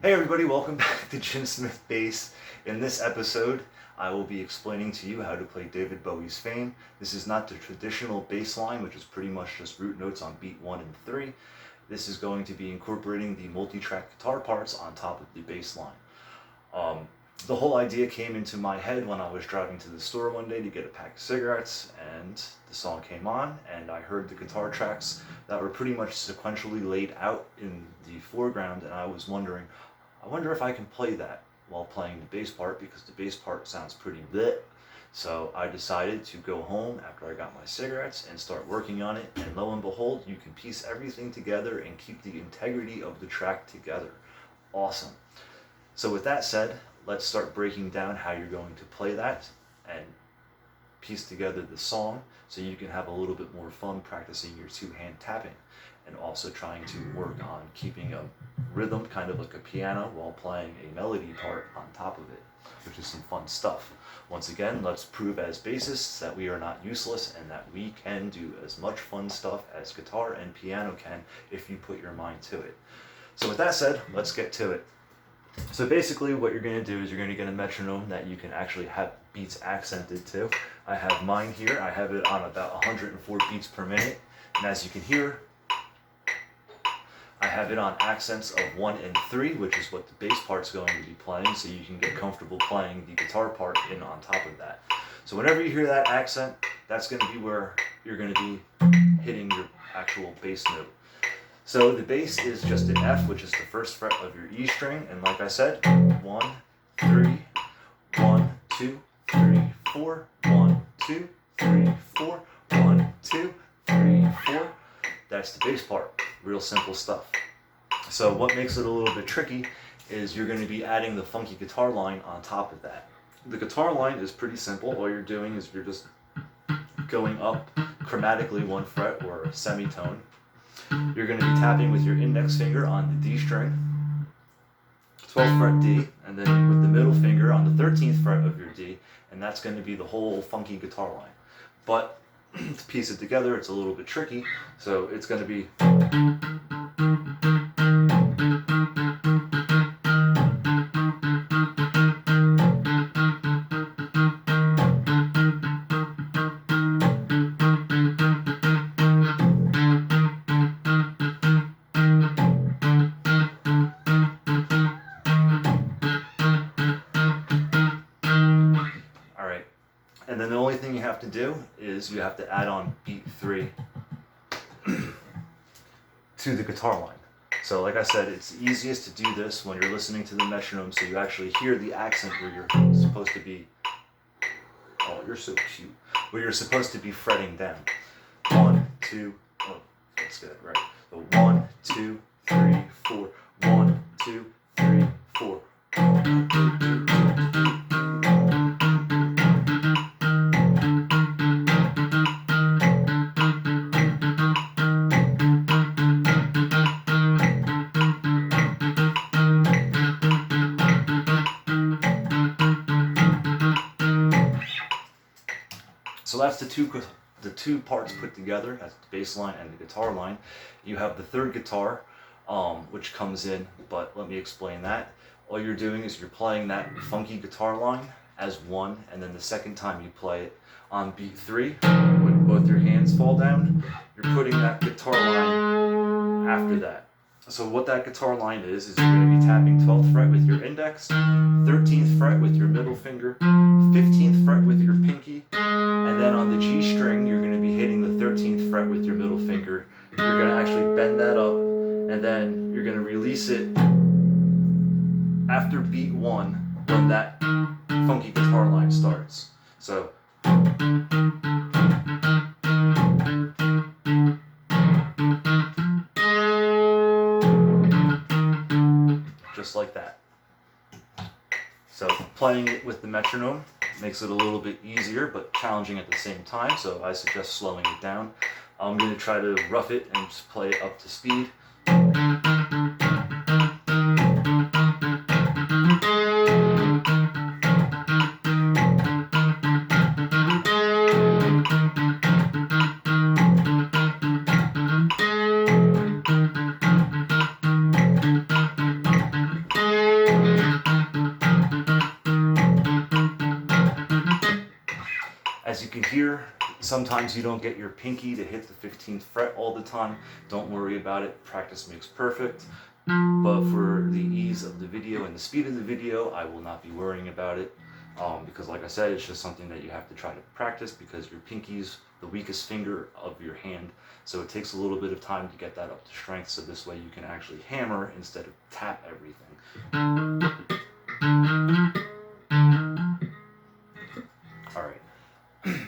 Hey everybody, welcome back to Jimsmithbass. In this episode, I will be explaining to you how to play David Bowie's Fame. This is not the traditional bass line, which is pretty much just root notes on beat 1 and 3. This is going to be incorporating the multi-track guitar parts on top of the bass line. The whole idea came into my head when I was driving to the store one day to get a pack of cigarettes, and the song came on, and I heard the guitar tracks that were pretty much sequentially laid out in the foreground, and I was wondering, I wonder if I can play that while playing the bass part, because the bass part sounds pretty bleh. So I decided to go home after I got my cigarettes and start working on it, and lo and behold, you can piece everything together and keep the integrity of the track together. Awesome. So with that said, let's start breaking down how you're going to play that and piece together the song so you can have a little bit more fun practicing your two-hand tapping and also trying to work on keeping a rhythm, kind of like a piano, while playing a melody part on top of it, which is some fun stuff. Once again, let's prove as bassists that we are not useless and that we can do as much fun stuff as guitar and piano can if you put your mind to it. So with that said, let's get to it. So basically what you're going to do is you're going to get a metronome that you can actually have beats accented to. I have mine here. I have it on about 104 beats per minute, and as you can hear, I have it on accents of 1 and 3, which is what the bass part's going to be playing, so you can get comfortable playing the guitar part in on top of that. So whenever you hear that accent, that's going to be where you're going to be hitting your actual bass note. So the bass is just an F, which is the first fret of your E string, and like I said, 1, 3, 1, 2, 3, 4, 1, 2, 3, 4, 1, 2, 3, 4. That's the bass part. Real simple stuff. So what makes it a little bit tricky is you're going to be adding the funky guitar line on top of that. The guitar line is pretty simple. All you're doing is you're just going up chromatically 1 fret or a semitone. You're going to be tapping with your index finger on the D string, 12th fret D, and then with the middle finger on the 13th fret of your D, and that's going to be the whole funky guitar line. But to piece it together, it's a little bit tricky, so it's going to be and then the only thing you have to do is you have to add on beat 3 to the guitar line. So like I said, it's easiest to do this when you're listening to the metronome, so you actually hear the accent where you're supposed to be, oh, you're so cute, where you're supposed to be fretting down. 1, 2, oh, that's good, right? So 1, 2, 3, 4, 1, 2, 3, 4. So that's the two parts put together. That's the bass line and the guitar line. You have the third guitar, which comes in, but let me explain that. All you're doing is you're playing that funky guitar line as 1, and then the second time you play it on beat 3, when both your hands fall down, you're putting that guitar line after that. So what that guitar line is you're going to be tapping 12th fret with your index, 13th fret with your middle finger, 15th fret with your pinky, and then on the G string, you're going to be hitting the 13th fret with your middle finger. You're going to actually bend that up, and then you're going to release it after beat 1 when that funky guitar line starts. So just like that. So playing it with the metronome makes it a little bit easier but challenging at the same time, so I suggest slowing it down. I'm going to try to rough it and just play it up to speed. can hear, sometimes you don't get your pinky to hit the 15th fret all the time. Don't worry about it. Practice makes perfect. But for the ease of the video and the speed of the video, I will not be worrying about it. Because like I said, it's just something that you have to try to practice because your pinky's the weakest finger of your hand. So it takes a little bit of time to get that up to strength. So this way you can actually hammer instead of tap everything. All right.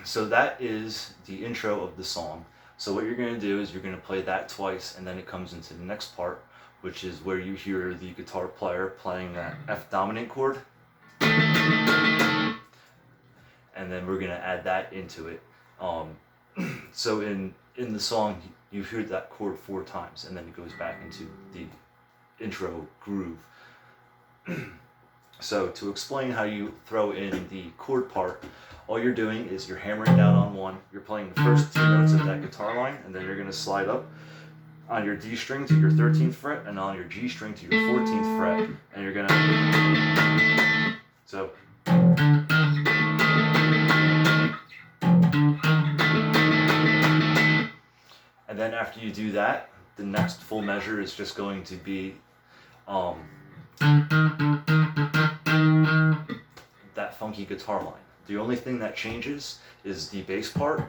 So that is the intro of the song. So what you're going to do is you're going to play that twice, and then it comes into the next part, which is where you hear the guitar player playing that F dominant chord. And then we're going to add that into it. So in the song, you hear that chord 4 times, and then it goes back into the intro groove. So to explain how you throw in the chord part, all you're doing is you're hammering down on 1, you're playing the first 2 notes of that guitar line, and then you're going to slide up on your D string to your 13th fret, and on your G string to your 14th fret, and you're going to... So... And then after you do that, the next full measure is just going to be that funky guitar line. The only thing that changes is the bass part.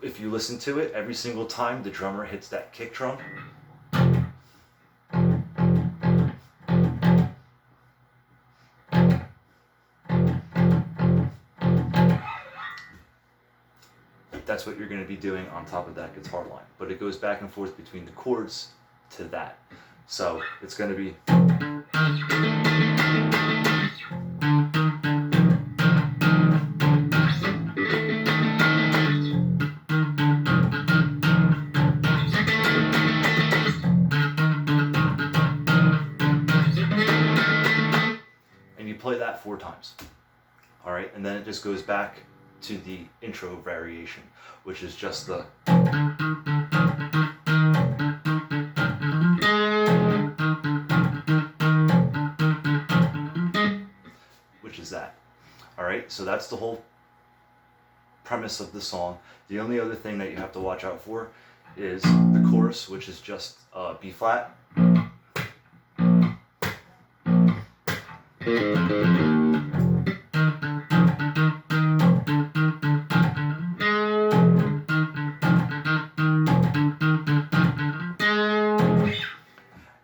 If you listen to it, every single time the drummer hits that kick drum, that's what you're going to be doing on top of that guitar line. But it goes back and forth between the chords to that. So it's going to be... And you play that 4 times. All right, and then it just goes back to the intro variation, which is just the... which is that. All right, so that's the whole premise of the song. The only other thing that you have to watch out for is the chorus, which is just B flat.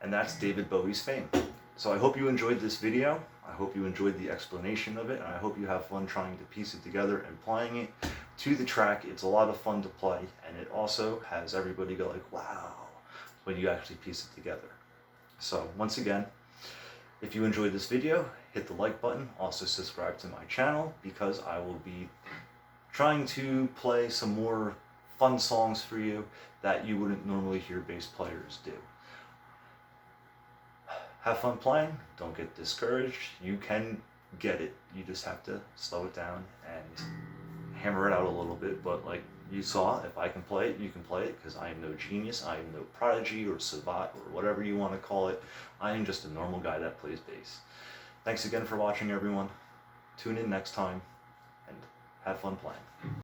And that's David Bowie's Fame. So I hope you enjoyed this video. I hope you enjoyed the explanation of it, and I hope you have fun trying to piece it together and playing it to the track. It's a lot of fun to play, and it also has everybody go like, wow, when you actually piece it together. So once again, if you enjoyed this video, hit the like button. Also subscribe to my channel, because I will be trying to play some more fun songs for you that you wouldn't normally hear bass players do. Have fun playing, don't get discouraged. You can get it, you just have to slow it down and hammer it out a little bit. But like you saw, if I can play it, you can play it, because I am no genius, I am no prodigy or savant or whatever you want to call it. I am just a normal guy that plays bass. Thanks again for watching, everyone. Tune in next time and have fun playing.